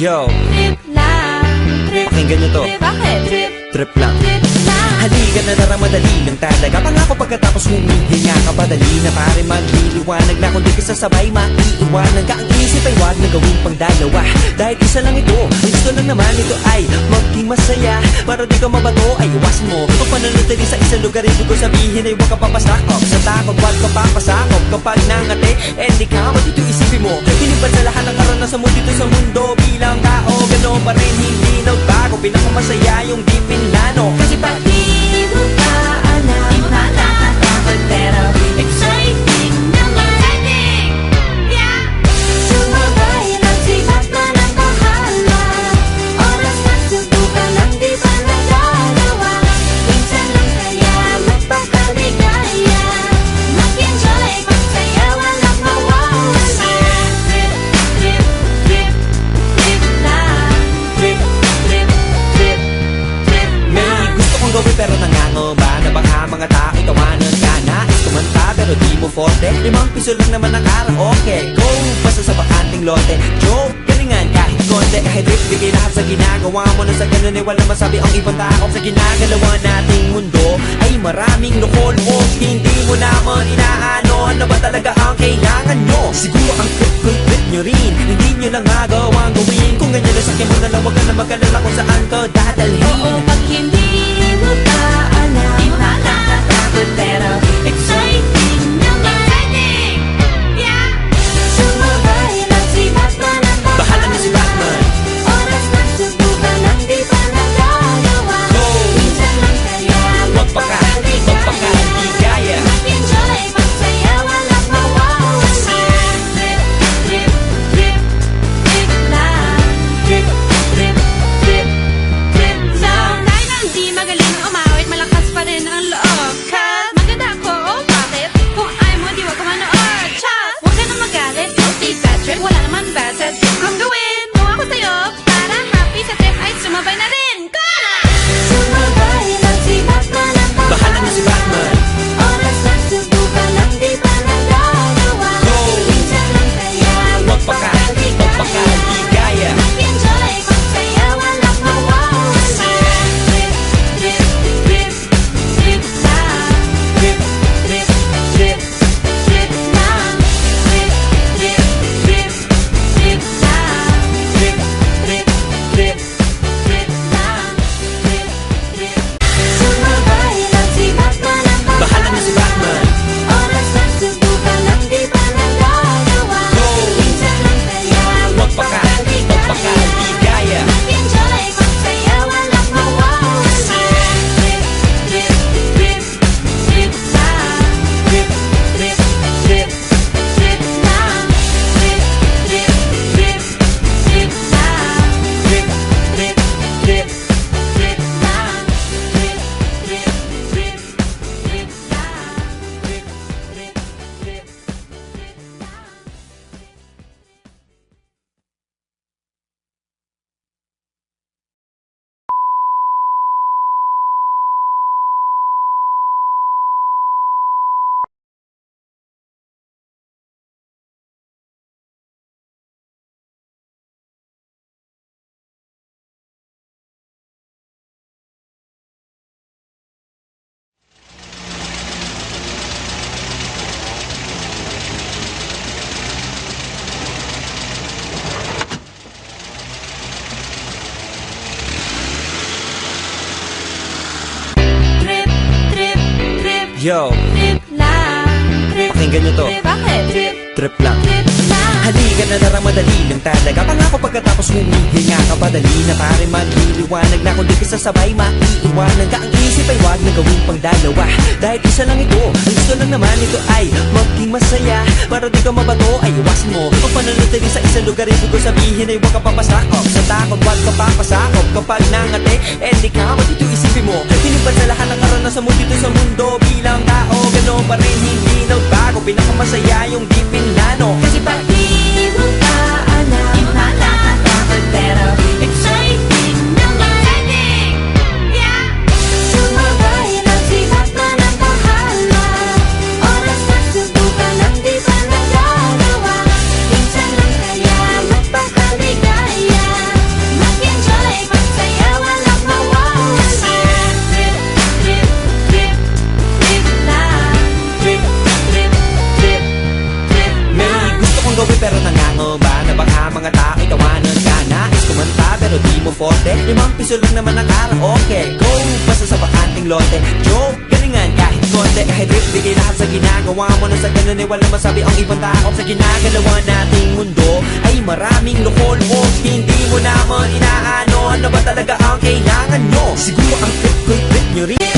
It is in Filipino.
Yo, Trip lang, trip. pakinggan nyo to. Bakit? Trip, Trip lang. trip lang. Halika na naramadali lang talaga. Pangako pagkatapos humihinga ka padali na pare magliliwanag na kung di ka sasabay maiiwanan ka. Ang isip ay wag na gawin pang dalawa dahil isa lang ito. Ang gusto lang naman ito ay maging masaya. Para di ka mabato ay iwasan mo kung pananatili sa isang lugar. Ibig ko sabihin ay huwag ka papasakop sa takot, wag ka papasakop. Kapag nangate, di ka dito isipin mo hinipan sa lahat ng karanasan mo dito sa mundo. Bilang tao, gano'n pa rin hindi nagbago. Pinakamasaya yung di pinlano. Kasi pag di mo pa alam, di mo nakakatakot pero exciting naman. Yeah! Sumabay lang si Batman ang bahala. Oras na subukan ang di pa nagagawa. Minsan lang saya, magpakaligaya. Mag-enjoy, magsaya, walang mawawala. Trip, trip, trip, trip lang. Trip, trip, trip, trip May lang. gusto kong gawin pero nangangamba na baka mga tao tawanan ka. Nais kumanta pero di mo forte. 5 piso lang naman ang karaoke. Go, basta sa bakanting lote. Joke, galingan kahit konti. Kahit trip, bigay lahat sa ginagawa mo. Na sa ganun ay wala masabi ang ibang tao. Sa ginagalawa nating mundo ay maraming loko-loko. Hindi mo naman inaano ano ba talaga ang kailangan nyo. Siguro ang trip nyo rin hindi nyo lang magawang gawin. Kung ganyan na sakyan mo na lang, wag ka na mag-alala kung saan ka dadalhin. Oo, pag hindi mo pa alam, di mo nakakatakot pero exciting naman. Yeah! Sumabay lang si Batman ang Bahala na si Batman. Oras na subukan ang di pa nagagawa. Go! Minsan lang kaya Magpakaligaya. Mag-enjoy, magsaya, walang mawawala. Trip, trip, trip, trip lang. Trip, trip, trip, trip lang. Dahil lang di magaling umawit, malakas pa rin ang loob. Kat, maganda ako, oh bakit? Kung ayaw mo, di wag ka manood. Chat, huwag ka na magalit, don't be bad trip. Wala naman bad sa trip kong gawin. Kung ako sa'yo, para happy sa trip ay sumabay na rin. Go na! Sumabay lang si Batman ang Bahala na si Batman. Oras na subukan ang di pa nagagawa. Go! Minsan lang kaya Magpakaligaya. Mag-enjoy, magsaya, walang mawawala. Trip, trip, trip, trip lang. Trip, trip, trip. Trip lang. Trip, trip, trip, trip lang. Trip, trip, trip. Trip lang. Trip, trip. Sumabay lang si Batman ang Bahala na si Batman. Oras na subukan ang di pa nagagawa. Go! Minsan lang kaya Magpakaligaya. Mag-enjoy, magsaya, walang mawawala. Trip, trip, trip, trip lang. Trip, trip, trip. Trip lang. Trip, trip, trip, trip lang. Trip, trip, trip. Trip lang. Trip, trip, trip, trip lang. Trip, trip, trip. Trip, trip, trip, Yo, trip lang. Trip, pakinggan nyo to. trip, bakit? Trip, Trip lang. trip lang. Halika na naramadali lang talaga. Pangako pagkatapos humihinga ka padali na pare magliliwanag na kung di ka sasabay maiiwanan ka. Ang isip ay wag na gawin pang dalawa dahil isa lang ito. Ang gusto lang naman ito ay maging masaya. Para di ka mabato ay iwasan mo kung pananatili sa isang lugar. Ibig ko sabihin ay huwag ka papasakop sa takot, wag ka papasakop. Kapag nangate, di ka dito isipin mo hinipan sa lahat ng karanasan mo dito sa mundo. Bilang tao, gano'n pa rin hindi nagbago. Pinakamasaya yung di pinlano. Kasi pag di mo pa alam, di mo nakakatakot pero exciting naman. Yeah! Sumabay lang si Batman ang bahala. Oras na subukan ang di pa nagagawa. Minsan lang kaya magpakaligaya. gawin pero nangangamba na baka mga tao'y tawanan ka. Nais kumanta pero di mo forte, 5 piso lang naman ang karaoke. Go, basta sa bakanting lote, joke, galingan kahit konti. Kahit rip, bigay lahat sa ginagawa mo. Na sa ganun ay walang masabi ang ibang tao. Sa ginagalawa nating mundo ay maraming loko-loko. Hindi mo naman inaano, ano ba talaga ang kailangan nyo? Siguro ang trip ko'y trip nyo rin.